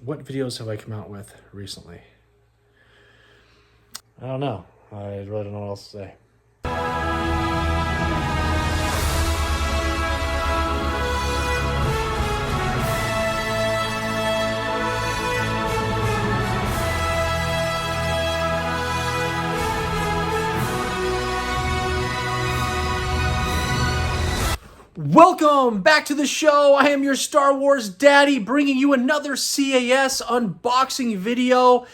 What videos have I come out with recently? I don't know. I really don't know what else to say. Welcome back to the show. I am your Star Wars daddy, bringing you another CAS unboxing video.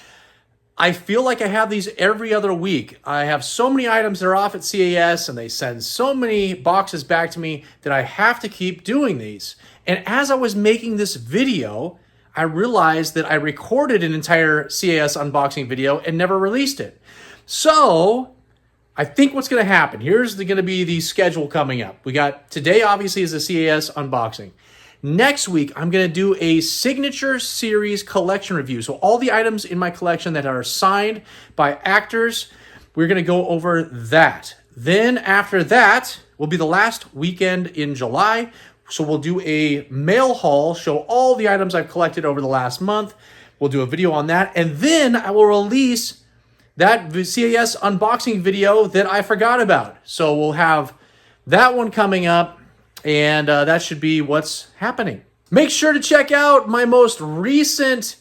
I feel like I have these every other week. I have so many items that are off at CAS, and they send so many boxes back to me that I have to keep doing these. And as I was making this video, I realized that I recorded an entire CAS unboxing video and never released it. So I think what's going to happen, here's going to be the schedule coming up. We got today, obviously, is the CAS unboxing. Next week, I'm going to do a signature series collection review. So all the items in my collection that are signed by actors, we're going to go over that. Then after that will be the last weekend in July. So we'll do a mail haul, show all the items I've collected over the last month. We'll do a video on that. And then I will release that CAS unboxing video that I forgot about. So we'll have that one coming up, and that should be what's happening. Make sure to check out my most recent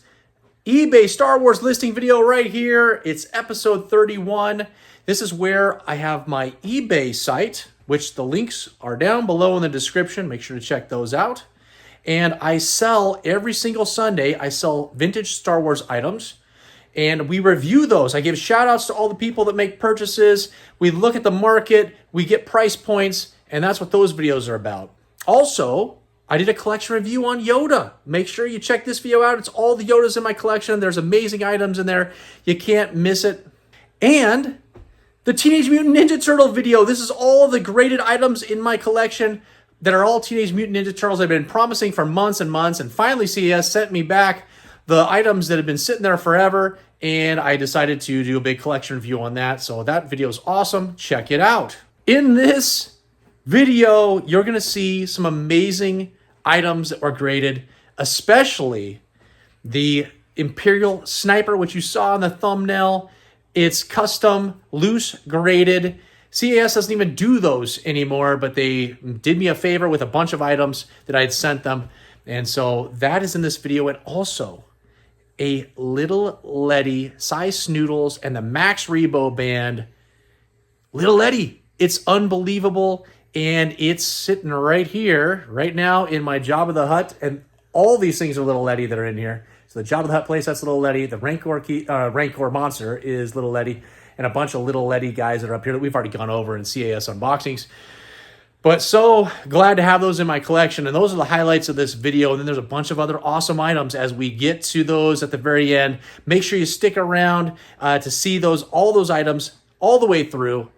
eBay Star Wars listing video right here. It's episode 31. This is where I have my eBay site, which the links are down below in the description. Make sure to check those out. And I sell every single Sunday. I sell vintage Star Wars items, and we review those. I give shout outs to all the people that make purchases. We look at the market, we get price points, and that's what those videos are about. Also, I did a collection review on Yoda. Make sure you check this video out. It's all the Yodas in my collection. There's amazing items in there. You can't miss it. And the Teenage Mutant Ninja Turtle video. This is all the graded items in my collection that are all Teenage Mutant Ninja Turtles. I've been promising for months and months, and finally CAS sent me back the items that have been sitting there forever, and I decided to do a big collection review on that. So that video is awesome. Check it out. In this video, you're going to see some amazing items that were graded, especially the Imperial Sniper, which you saw in the thumbnail. It's custom, loose graded. CAS doesn't even do those anymore, but they did me a favor with a bunch of items that I had sent them. And so that is in this video. And also a Lili Ledy, size Snoodles, and the Max Rebo band. Lili Ledy, it's unbelievable, and it's sitting right here, right now, in my Jabba the Hutt, and all these things are Lili Ledy that are in here. So the Jabba the Hutt place, that's Lili Ledy. The Rancor monster is Lili Ledy, and a bunch of Lili Ledy guys that are up here that we've already gone over in CAS unboxings. But so glad to have those in my collection, and those are the highlights of this video. And then there's a bunch of other awesome items as we get to those at the very end. Make sure you stick around to see all those items all the way through.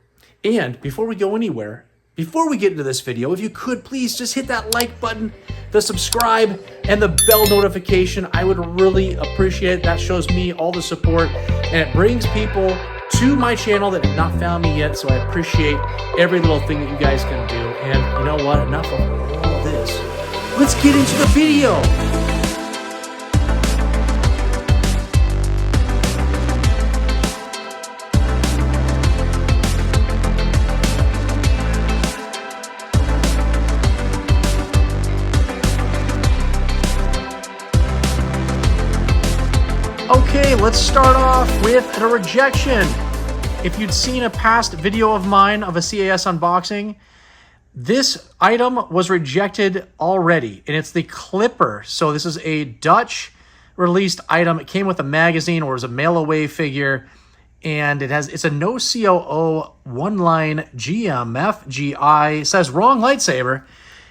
And before we go anywhere, before we get into this video, if you could please just hit that like button, the subscribe, and the bell notification. I would really appreciate it. That shows me all the support, and it brings people to my channel that have not found me yet, so I appreciate every little thing that you guys can do. And you know what? Enough of all this. Let's get into the video. Okay, let's start off with a rejection. If you'd seen a past video of mine of a CAS unboxing, this item was rejected already, and it's the Clipper. So this is a Dutch released item. It came with a magazine, or it was a mail-away figure, and it's a no COO one-line GMFGI. It says wrong lightsaber,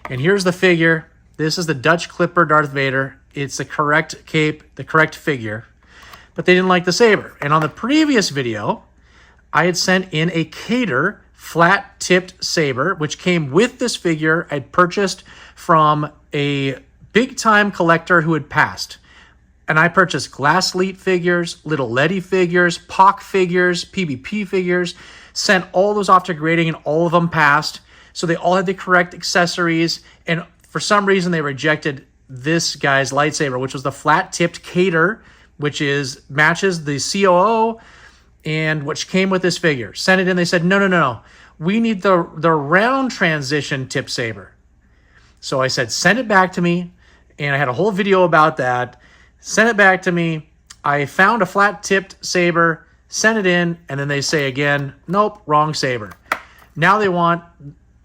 and here's the figure. This is the Dutch Clipper Darth Vader. It's the correct cape, the correct figure, but they didn't like the saber. And on the previous video, I had sent in a Cater flat-tipped saber, which came with this figure I'd purchased from a big-time collector who had passed. And I purchased Glass Leet figures, Lili Ledy figures, POC figures, PBP figures, sent all those off to grading, and all of them passed. So they all had the correct accessories, and for some reason they rejected this guy's lightsaber, which was the flat-tipped Cater, which matches the COO and which came with this figure. Sent it in. They said, no. We need the round transition tip saber. So I said, send it back to me. And I had a whole video about that. Sent it back to me. I found a flat-tipped saber, sent it in, and then they say again, nope, wrong saber. Now they want,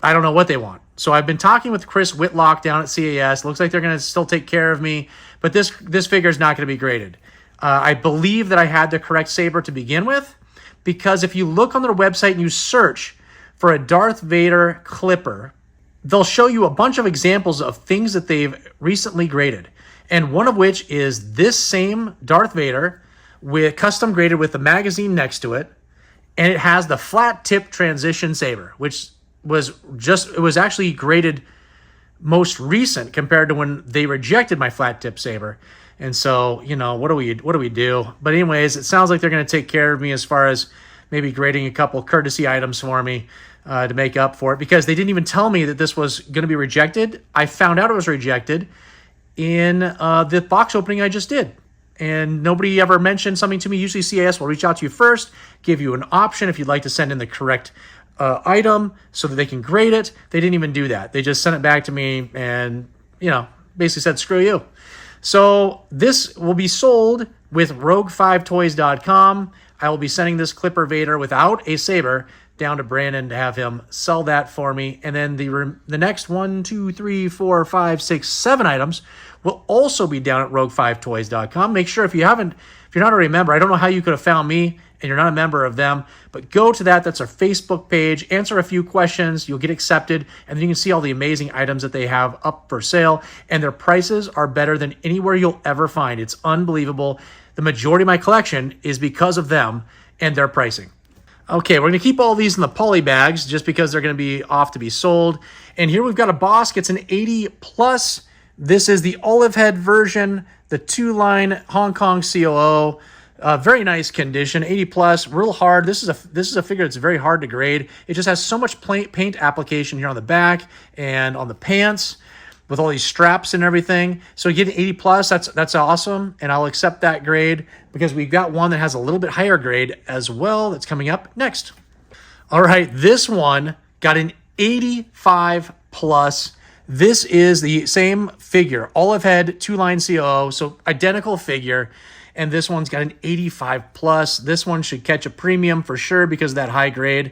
I don't know what they want. So I've been talking with Chris Whitlock down at CAS. Looks like they're going to still take care of me, but this figure is not going to be graded. I believe that I had the correct saber to begin with, because if you look on their website and you search for a Darth Vader clipper, they'll show you a bunch of examples of things that they've recently graded. And one of which is this same Darth Vader with custom graded with the magazine next to it. And it has the flat tip transition saber, which it was actually graded most recent compared to when they rejected my flat tip saber. And so, what do we do? But anyways, it sounds like they're going to take care of me as far as maybe grading a couple courtesy items for me to make up for it, because they didn't even tell me that this was going to be rejected. I found out it was rejected in the box opening I just did. And nobody ever mentioned something to me. Usually CAS will reach out to you first, give you an option if you'd like to send in the correct item so that they can grade it. They didn't even do that. They just sent it back to me and, basically said, screw you. So this will be sold with rogue5toys.com. I will be sending this Clipper Vader without a saber down to Brandon to have him sell that for me. And then the next 1, 2, 3, 4, 5, 6, 7 items will also be down at rogue5toys.com. Make sure if you're not already a member, I don't know how you could have found me and you're not a member of them, but go to that. That's our Facebook page. Answer a few questions. You'll get accepted. And then you can see all the amazing items that they have up for sale. And their prices are better than anywhere you'll ever find. It's unbelievable. The majority of my collection is because of them and their pricing. Okay, we're going to keep all these in the poly bags just because they're going to be off to be sold. And here we've got a Bosk. It's an 80 plus. This is the olive head version, the 2-line Hong Kong COO. Very nice condition, 80 plus, real hard. This is a figure that's very hard to grade. It just has so much paint application here on the back and on the pants with all these straps and everything. So you get an 80 plus, that's awesome, and I'll accept that grade because we've got one that has a little bit higher grade as well that's coming up next. All right, this one got an 85 plus. This is the same figure, olive head, 2-line COO, so identical figure. And this one's got an 85 plus. This one should catch a premium for sure because of that high grade.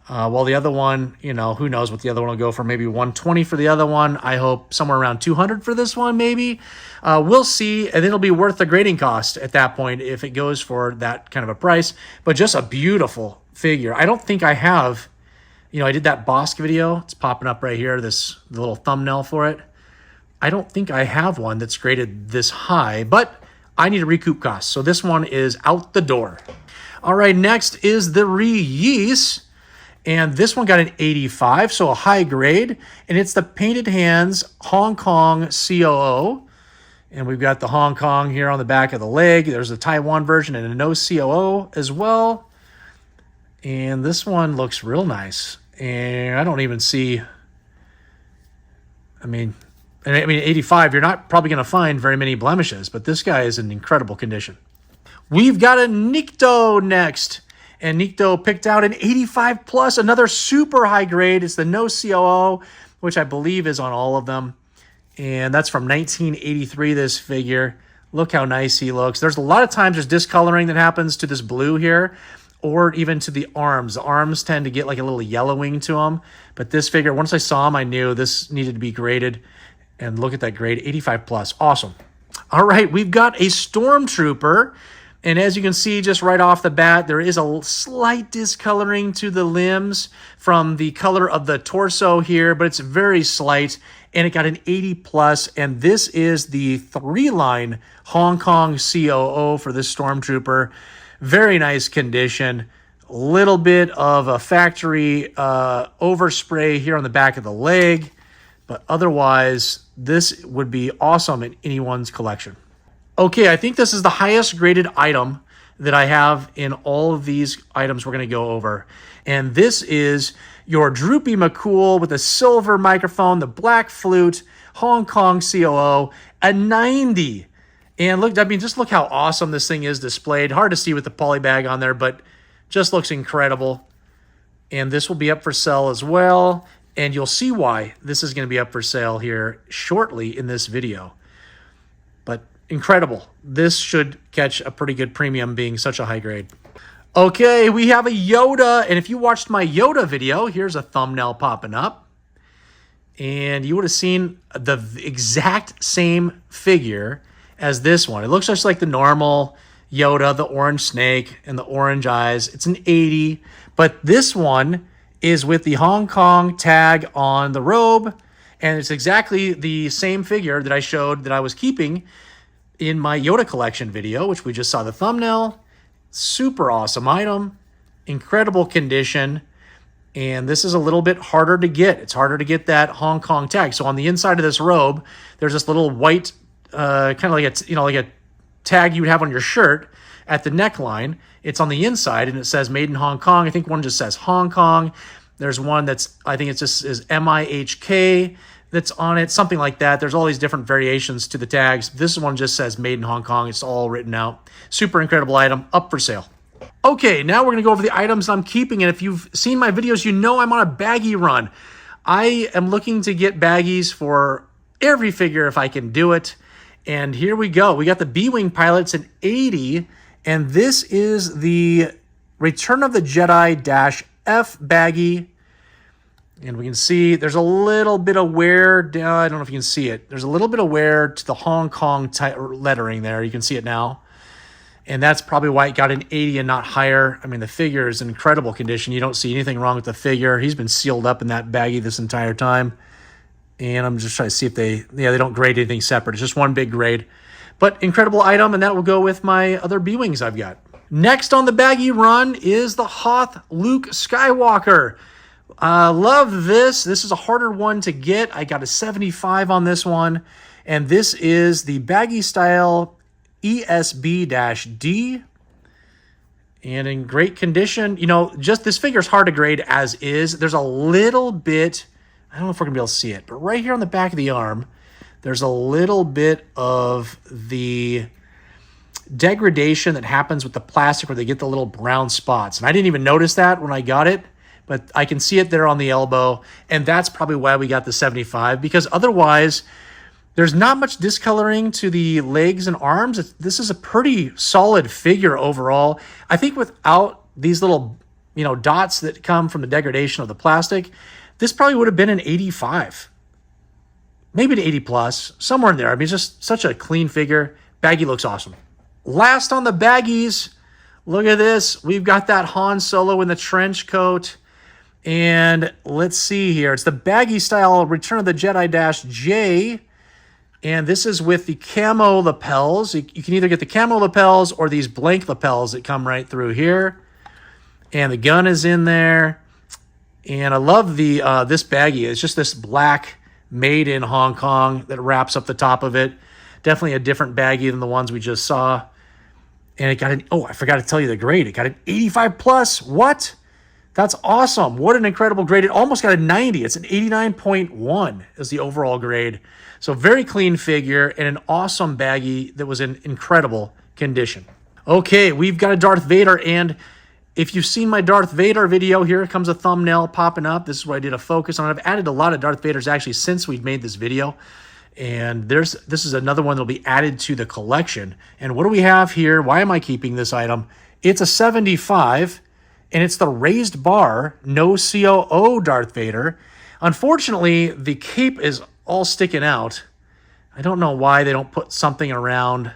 While the other one, who knows what the other one will go for, maybe 120 for the other one. I hope somewhere around 200 for this one, maybe. We'll see, and it'll be worth the grading cost at that point if it goes for that kind of a price. But just a beautiful figure. I don't think I have, I did that Bosk video. It's popping up right here, the little thumbnail for it. I don't think I have one that's graded this high, but I need to recoup costs. So this one is out the door. All right, next is the Reese. And this one got an 85, so a high grade. And it's the Painted Hands Hong Kong COO. And we've got the Hong Kong here on the back of the leg. There's a Taiwan version and a no COO as well. And this one looks real nice. And I don't even see, 85, you're not probably going to find very many blemishes, but this guy is in incredible condition. We've got a Nikto next. And Nikto picked out an 85 plus, another super high grade. It's the no COO, which I believe is on all of them. And that's from 1983, this figure. Look how nice he looks. There's a lot of times there's discoloring that happens to this blue here, or even to the arms. The arms tend to get like a little yellowing to them. But this figure, once I saw him, I knew this needed to be graded. And look at that grade, 85 plus. Awesome. All right, we've got a Stormtrooper. And as you can see, just right off the bat, there is a slight discoloring to the limbs from the color of the torso here, but it's very slight. And it got an 80 plus. And this is the 3-line Hong Kong COO for this Stormtrooper. Very nice condition. A little bit of a factory overspray here on the back of the leg. But otherwise, this would be awesome in anyone's collection. Okay, I think this is the highest graded item that I have in all of these items we're going to go over. And this is your Droopy McCool with a silver microphone, the black flute, Hong Kong COO, a 90. And look, I mean, just look how awesome this thing is displayed. Hard to see with the poly bag on there, but just looks incredible. And this will be up for sale as well. And you'll see why this is going to be up for sale here shortly in this video. But incredible. This should catch a pretty good premium being such a high grade. Okay, we have a Yoda. And if you watched my Yoda video, here's a thumbnail popping up. And you would have seen the exact same figure as this one. It looks just like the normal Yoda, the orange snake and the orange eyes. It's an 80, but this one is with the Hong Kong tag on the robe, and it's exactly the same figure that I showed that I was keeping in my Yoda collection video, which we just saw the thumbnail. Super awesome item, incredible condition, and this is a little bit harder to get. It's harder to get that Hong Kong tag. So on the inside of this robe, there's this little white, kind of like like a tag you would have on your shirt at the neckline. It's on the inside and it says made in Hong Kong. I think one just says Hong Kong. There's one that's, I think it just is MIHK that's on it, something like that. There's all these different variations to the tags. This one just says made in Hong Kong. It's all written out. Super incredible item, up for sale. Okay, now we're gonna go over the items I'm keeping. And if you've seen my videos, you know I'm on a baggie run. I am looking to get baggies for every figure if I can do it. And here we go. We got the B-Wing pilots in 80, and this is the Return of the Jedi-F baggie. And we can see there's a little bit of wear. I don't know if you can see it. There's a little bit of wear to the Hong Kong lettering there. You can see it now. And that's probably why it got an 80 and not higher. I mean, the figure is in incredible condition. You don't see anything wrong with the figure. He's been sealed up in that baggie this entire time. And I'm just trying to see if they don't grade anything separate. It's just one big grade. But incredible item, and that will go with my other B-Wings I've got. Next on the baggie run is the Hoth Luke Skywalker. Love this. This is a harder one to get. I got a 75 on this one. And this is the baggy style ESB-D. And in great condition. You know, just this figure is hard to grade as is. There's a little bit, I don't know if we're going to be able to see it, but right here on the back of the arm, there's a little bit of the degradation that happens with the plastic where they get the little brown spots. And I didn't even notice that when I got it, but I can see it there on the elbow. And that's probably why we got the 75, because otherwise there's not much discoloring to the legs and arms. This is a pretty solid figure overall. I think without these little, dots that come from the degradation of the plastic, this probably would have been an 85. Maybe an 80 plus, somewhere in there. I mean, just such a clean figure. Baggie looks awesome. Last on the baggies, look at this. We've got that Han Solo in the trench coat. And let's see here. It's the baggy style Return of the Jedi-J. And this is with the camo lapels. You can either get the camo lapels or these blank lapels that come right through here. And the gun is in there. And I love the this baggie. It's just this black made in Hong Kong that wraps up the top of it. Definitely a different baggie than the ones we just saw. And it got I forgot to tell you the grade. It got an 85 plus. What? That's awesome. What an incredible grade. It almost got a 90. It's an 89.1 is the overall grade. So very clean figure and an awesome baggie that was in incredible condition. Okay, we've got a Darth Vader, and if you've seen my Darth Vader video, here comes a thumbnail popping up. This is where I did a focus on it. I've added a lot of Darth Vaders actually since we've made this video. And this is another one that'll be added to the collection. And what do we have here? Why am I keeping this item? It's a 75, and it's the raised bar, no COO Darth Vader. Unfortunately, the cape is all sticking out. I don't know why they don't put something around,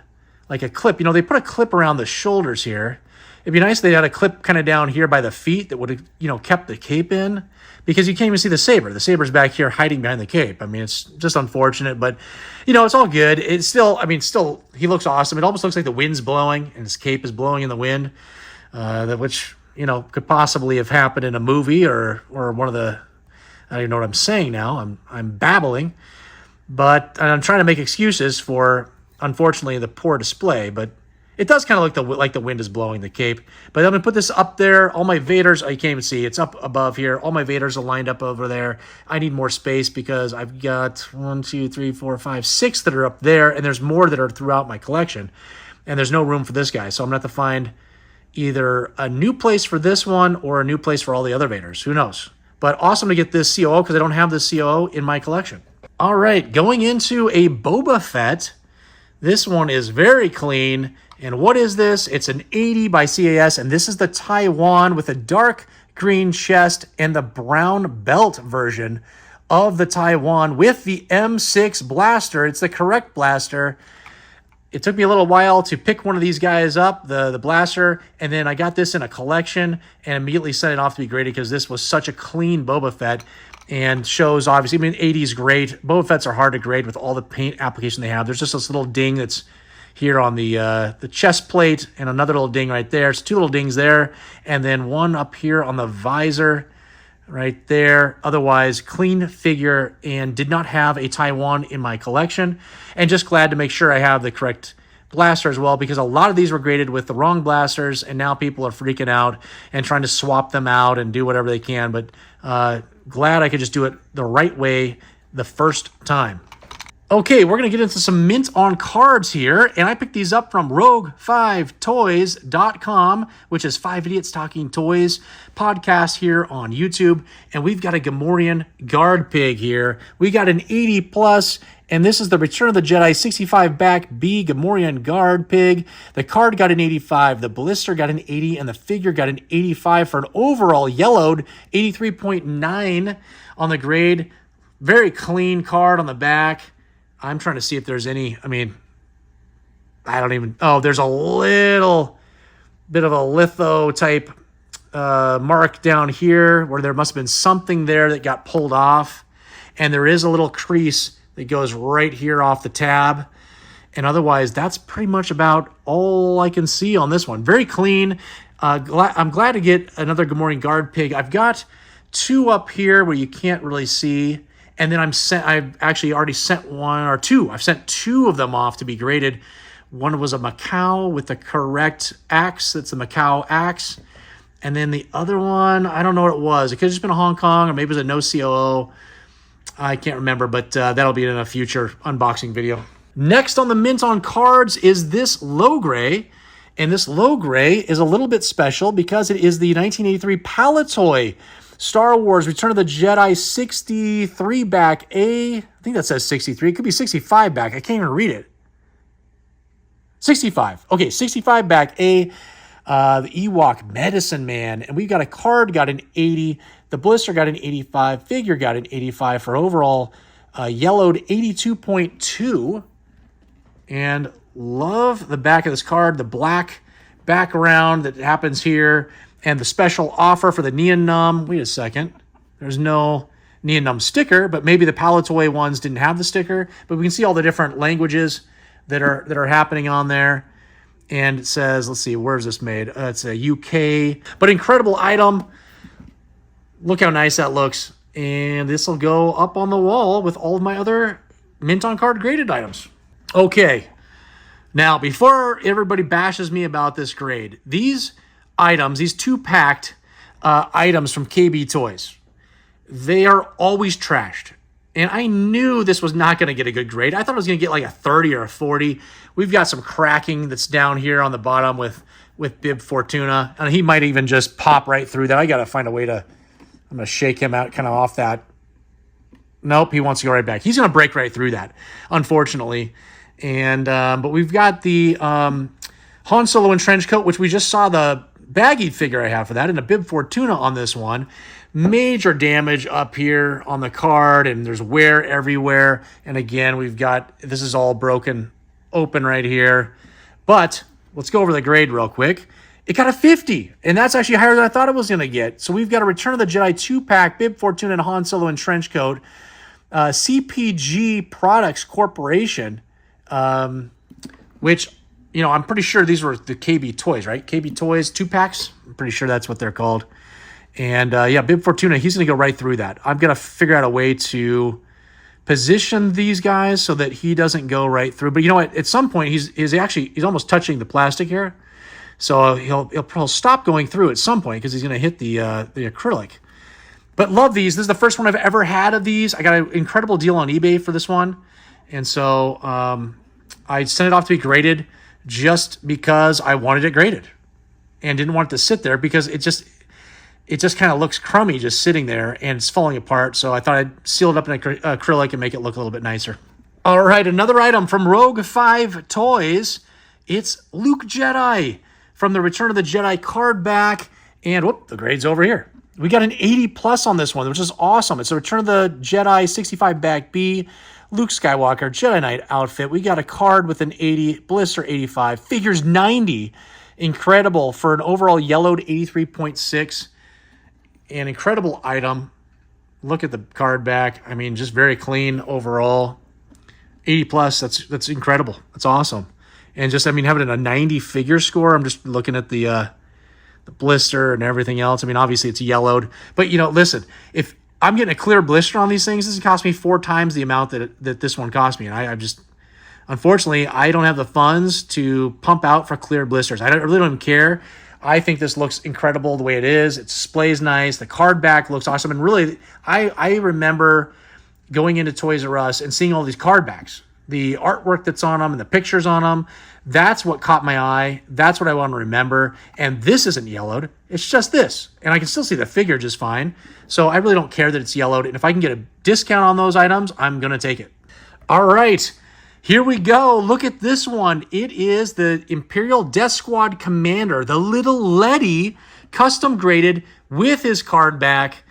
like a clip. They put a clip around the shoulders here. It'd be nice if they had a clip kind of down here by the feet that would have, kept the cape in, because you can't even see the saber. The saber's back here hiding behind the cape. I mean, it's just unfortunate, but, it's all good. It's still, he looks awesome. It almost looks like the wind's blowing and his cape is blowing in the wind, which, could possibly have happened in a movie or one of the, I don't even know what I'm saying now. I'm babbling, but I'm trying to make excuses for, unfortunately, the poor display, but It does kind of look like the wind is blowing the cape. But I'm going to put this up there. All my Vaders, you can't even see. It's up above here. All my Vaders are lined up over there. I need more space because I've got 1, 2, 3, 4, 5, 6 that are up there. And there's more that are throughout my collection. And there's no room for this guy. So I'm going to have to find either a new place for this one or a new place for all the other Vaders. Who knows? But awesome to get this COO because I don't have this COO in my collection. All right, going into a Boba Fett. This one is very clean. And what is this? It's an 80 by CAS, and this is the Taiwan with a dark green chest and the brown belt version of the Taiwan with the M6 blaster. It's the correct blaster. It took me a little while to pick one of these guys up, the blaster, and then I got this in a collection and immediately sent it off to be graded because this was such a clean Boba Fett and shows, obviously, I mean, 80 is great. Boba Fetts are hard to grade with all the paint application they have. There's just this little ding that's here on the chest plate and another little ding right there. It's 2 little dings there, and then one up here on the visor right there. Otherwise, clean figure, and did not have a Taiwan in my collection. And just glad to make sure I have the correct blaster as well, because a lot of these were graded with the wrong blasters, and now people are freaking out and trying to swap them out and do whatever they can. But glad I could just do it the right way the first time. Okay, we're going to get into some mint on cards here, and I picked these up from rogue5toys.com, which is 5 Idiots Talking Toys podcast here on YouTube, and we've got a Gamorrean guard pig here. We got an 80 plus, and this is the Return of the Jedi 65 back B Gamorrean guard pig. The card got an 85, the blister got an 80, and the figure got an 85 for an overall yellowed 83.9 on the grade. Very clean card on the back. I'm trying to see if there's any, I mean, I don't even, oh, there's a little bit of a litho type mark down here where there must have been something there that got pulled off. And there is a little crease that goes right here off the tab. And otherwise, that's pretty much about all I can see on this one. Very clean. I'm glad to get another Gamorrean guard pig. I've got 2 up here where you can't really see. And then I've actually already sent 1 or 2. I've sent 2 of them off to be graded. One was a Macau with the correct axe. That's the Macau axe. And then the other one, I don't know what it was. It could have just been a Hong Kong, or maybe it was a no COO. I can't remember, but that'll be in a future unboxing video. Next on the mint on cards is this low gray. And this low gray is a little bit special because it is the 1983 Palitoy Star Wars Return of the Jedi 63 back A. I think that says 63. It could be 65 back. I can't even read it. 65. Okay, 65 back A. The Ewok Medicine Man. And we got a card, got an 80. The blister got an 85. Figure got an 85 for overall yellowed 82.2. And love the back of this card. The black background that happens here. And the special offer for the Neon Numb. Wait a second. There's no Neon Numb sticker, but maybe the Palitoy ones didn't have the sticker. But we can see all the different languages that are happening on there. And it says, let's see, where is this made? It's a UK. But incredible item. Look how nice that looks. And this will go up on the wall with all of my other mint on card graded items. Okay. Now, before everybody bashes me about this grade, these items, these 2-packed items from KB Toys, they are always trashed. And I knew this was not going to get a good grade. I thought it was going to get like a 30 or a 40. We've got some cracking that's down here on the bottom with Bib Fortuna. And he might even just pop right through that. I got to find a way to, I'm going to shake him out kind of off that. Nope, he wants to go right back. He's going to break right through that, unfortunately. And but we've got the Han Solo in trench coat, which we just saw the baggy figure I have for that, and a Bib Fortuna on this one. Major damage up here on the card, and there's wear everywhere. And again, we've got, this is all broken open right here. But let's go over the grade real quick. It got a 50, and that's actually higher than I thought it was going to get. So we've got a Return of the Jedi 2-pack, Bib Fortuna and Han Solo in trench coat, CPG Products Corporation, which, you know, I'm pretty sure these were the KB Toys, right? KB Toys 2-packs. I'm pretty sure that's what they're called. And yeah, Bib Fortuna, he's going to go right through that. I'm going to figure out a way to position these guys so that he doesn't go right through. But you know what? At some point, he's almost touching the plastic here. So he'll stop going through at some point because he's going to hit the acrylic. But love these. This is the first one I've ever had of these. I got an incredible deal on eBay for this one. And so I sent it off to be graded just because I wanted it graded and didn't want it to sit there because it just kind of looks crummy just sitting there and it's falling apart. So I thought I'd seal it up in acrylic and make it look a little bit nicer. All right, another item from Rogue 5 Toys. It's Luke Jedi from the Return of the Jedi card back. And whoop, the grade's over here. We got an 80 plus on this one, which is awesome. It's a Return of the Jedi 65 back B, Luke Skywalker Jedi Knight outfit. We got a card with an 80, blister 85, figures 90. Incredible for an overall yellowed 83.6. An incredible item. Look at the card back. I mean, just very clean overall. 80 plus, that's incredible. That's awesome. And just, I mean, having a 90 figure score, I'm just looking at the blister and everything else. I mean, obviously it's yellowed. But, you know, listen, if I'm getting a clear blister on these things, this cost me 4 times the amount that this one cost me. And I just, unfortunately, I don't have the funds to pump out for clear blisters. I really don't even care. I think this looks incredible the way it is. It displays nice. The card back looks awesome. And really, I remember going into Toys R Us and seeing all these card backs. The artwork that's on them and the pictures on them, that's what caught my eye. That's what I want to remember. And this isn't yellowed. It's just this. And I can still see the figure just fine. So I really don't care that it's yellowed. And if I can get a discount on those items, I'm going to take it. All right. Here we go. Look at this one. It is the Imperial Death Squad Commander, the Lili Ledy, custom graded with his card back.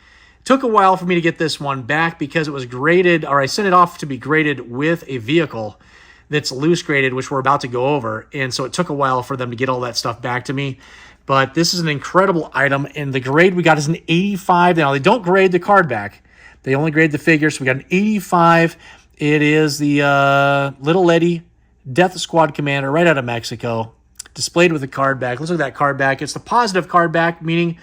Took a while for me to get this one back because it was graded, or I sent it off to be graded with a vehicle that's loose graded, which we're about to go over. And so it took a while for them to get all that stuff back to me. But this is an incredible item, and the grade we got is an 85. Now, they don't grade the card back. They only grade the figure, so we got an 85. It is the Lili Ledy Death Squad Commander right out of Mexico, displayed with the card back. Let's look at that card back. It's the positive card back, meaning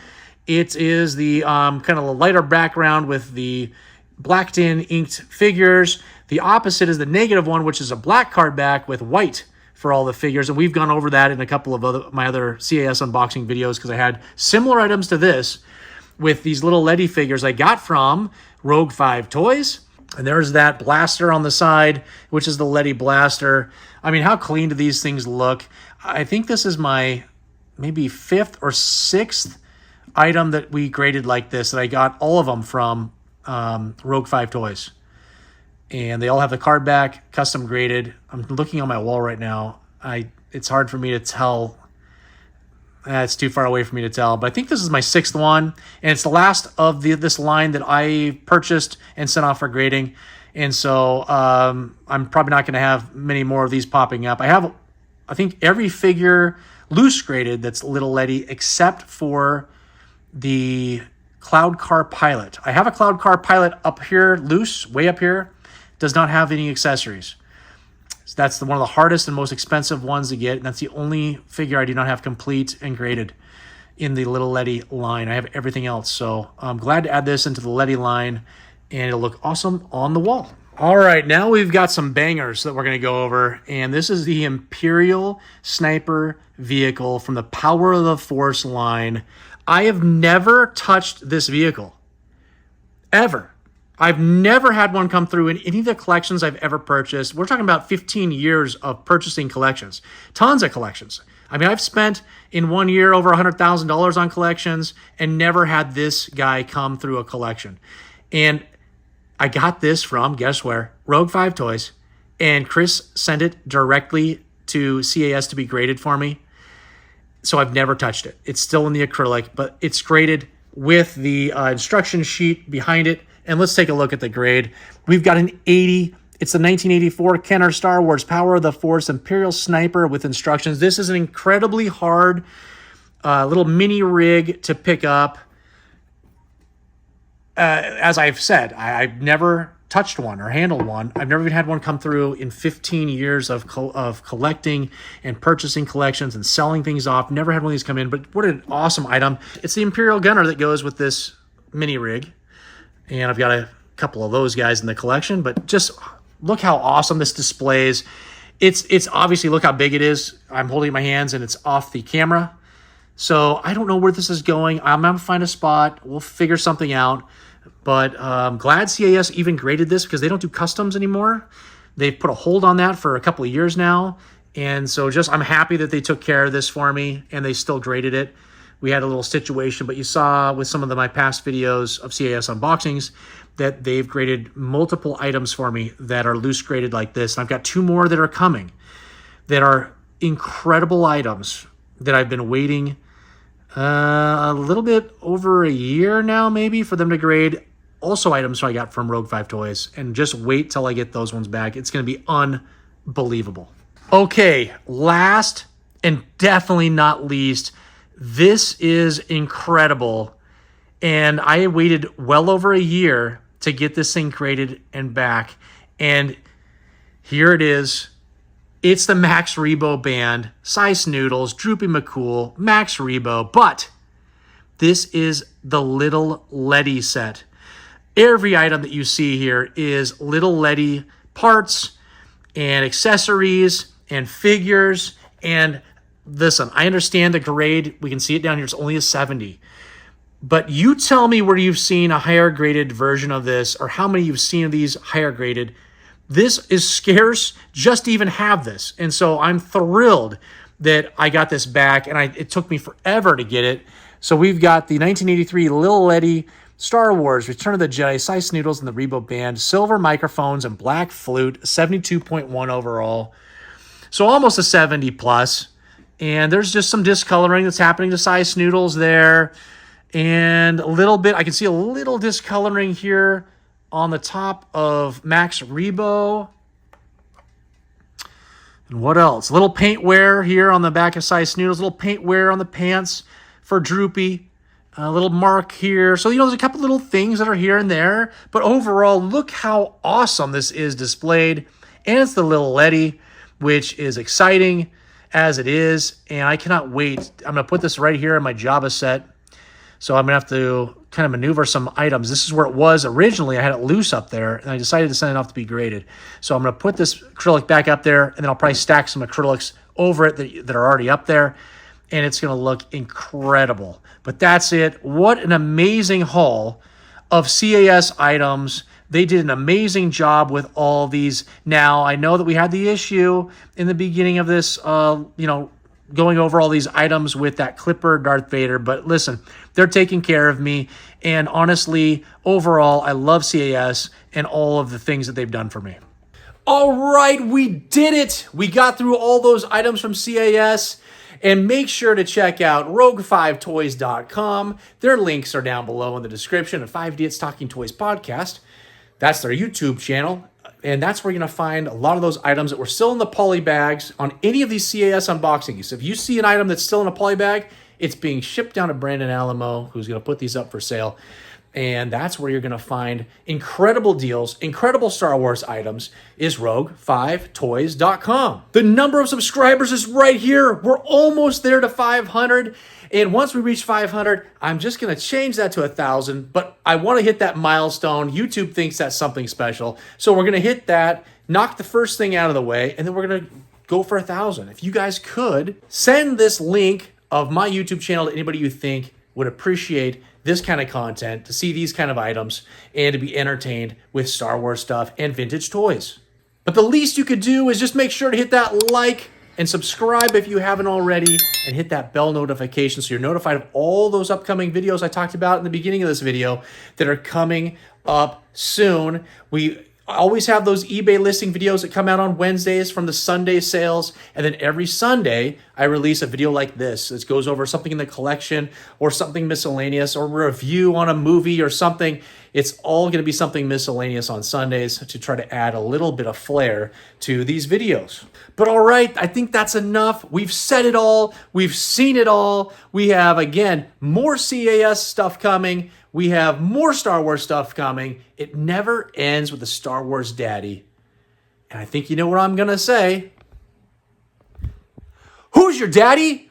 it is the kind of a lighter background with the blacked in inked figures. The opposite is the negative one, which is a black card back with white for all the figures. And we've gone over that in a couple of my other CAS unboxing videos because I had similar items to this with these little Ledy figures I got from Rogue 5 Toys. And there's that blaster on the side, which is the Ledy blaster. I mean, how clean do these things look? I think this is my maybe 5th or 6th item that we graded like this, that I got all of them from Rogue 5 Toys. And they all have the card back, custom graded. I'm looking on my wall right now. It's hard for me to tell. It's too far away for me to tell. But I think this is my 6th one. And it's the last of this line that I purchased and sent off for grading. And so I'm probably not going to have many more of these popping up. I have, I think, every figure loose graded that's Lili Ledy except for the Cloud Car Pilot. I have a Cloud Car Pilot up here, loose, way up here. Does not have any accessories. So that's one of the hardest and most expensive ones to get. And that's the only figure I do not have complete and graded in the Lili Ledy line. I have everything else. So I'm glad to add this into the Ledy line, and it'll look awesome on the wall. All right, now we've got some bangers that we're going to go over. And this is the Imperial Sniper vehicle from the Power of the Force line. I have never touched this vehicle, ever. I've never had one come through in any of the collections I've ever purchased. We're talking about 15 years of purchasing collections, tons of collections. I mean, I've spent in 1 year over $100,000 on collections and never had this guy come through a collection. And I got this from, guess where? Rogue 5 Toys. And Chris sent it directly to CAS to be graded for me. So I've never touched it. It's still in the acrylic, but it's graded with the instruction sheet behind it. And let's take a look at the grade. We've got an 80. It's the 1984 Kenner Star Wars Power of the Force Imperial Sniper with instructions. This is an incredibly hard little mini rig to pick up. As I've said, I've never touched one or handled one. I've never even had one come through in 15 years of collecting and purchasing collections and selling things off. Never had one of these come in, but what an awesome item. It's the Imperial Gunner that goes with this mini rig. And I've got a couple of those guys in the collection, but just look how awesome this displays. It's obviously, look how big it is. I'm holding it in my hands and it's off the camera. So I don't know where this is going. I'm going to find a spot. We'll figure something out. But I'm glad CAS even graded this because they don't do customs anymore. They've put a hold on that for a couple of years now. And so I'm happy that they took care of this for me and they still graded it. We had a little situation, but you saw with some of my past videos of CAS unboxings that they've graded multiple items for me that are loose graded like this. And I've got 2 more that are coming that are incredible items that I've been waiting a little bit over a year now, maybe, for them to grade. Also items I got from Rogue 5 Toys, and just wait till I get those ones back. It's going to be unbelievable. Okay, last and definitely not least, this is incredible. And I waited well over a year to get this thing graded and back. And here it is. It's the Max Rebo Band, Size Noodles, Droopy McCool, Max Rebo, but this is the Lili Ledy set. Every item that you see here is Lili Ledy parts and accessories and figures. And listen, I understand the grade. We can see it down here. It's only a 70. But you tell me where you've seen a higher graded version of this or how many you've seen of these higher graded. This is scarce just to even have this. And so I'm thrilled that I got this back, and it took me forever to get it. So we've got the 1983 Lili Ledy Star Wars Return of the Jedi Size Noodles and the Rebo Band, silver microphones and black flute, 72.1 overall. So almost a 70 plus. And there's just some discoloring that's happening to Size Noodles there. And a little bit, I can see a little discoloring here on the top of Max Rebo. And what else? A little paint wear here on the back of Size Noodles. A little paint wear on the pants for Droopy. A little mark here. So, there's a couple little things that are here and there. But overall, look how awesome this is displayed. And it's the Lili Ledy, which is exciting as it is. And I cannot wait. I'm going to put this right here in my Jabba set. So I'm going to have to kind of maneuver some items. This is where it was originally. I had it loose up there, and I decided to send it off to be graded. So I'm going to put this acrylic back up there, and then I'll probably stack some acrylics over it that are already up there, and it's going to look incredible. But that's it. What an amazing haul of CAS items. They did an amazing job with all these. Now, I know that we had the issue in the beginning of this, going over all these items with that clipper Darth Vader. But listen, they're taking care of me. And honestly, overall, I love CAS and all of the things that they've done for me. All right, we did it. We got through all those items from CAS. And make sure to check out rogue5toys.com. Their links are down below in the description of 5 Idiots Talking Toys podcast. That's their YouTube channel. And that's where you're going to find a lot of those items that were still in the poly bags on any of these CAS unboxings. So if you see an item that's still in a poly bag, it's being shipped down to Brandon Alamo, who's going to put these up for sale. And that's where you're going to find incredible deals, incredible Star Wars items, is rogue5toys.com. The number of subscribers is right here. We're almost there to 500. And once we reach 500, I'm just going to change that to 1,000. But I want to hit that milestone. YouTube thinks that's something special. So we're going to hit that, knock the first thing out of the way, and then we're going to go for 1,000. If you guys could, send this link of my YouTube channel to anybody you think would appreciate this kind of content, to see these kind of items, and to be entertained with Star Wars stuff and vintage toys. But the least you could do is just make sure to hit that like and subscribe if you haven't already, and hit that bell notification so you're notified of all those upcoming videos I talked about in the beginning of this video that are coming up soon. We always have those eBay listing videos that come out on Wednesdays from the Sunday sales. And then every Sunday, I release a video like this. This goes over something in the collection or something miscellaneous or a review on a movie or something. It's all going to be something miscellaneous on Sundays to try to add a little bit of flair to these videos. But all right, I think that's enough. We've said it all. We've seen it all. We have, again, more CAS stuff coming. We have more Star Wars stuff coming. It never ends with the Star Wars daddy. And I think you know what I'm going to say. Who's your daddy?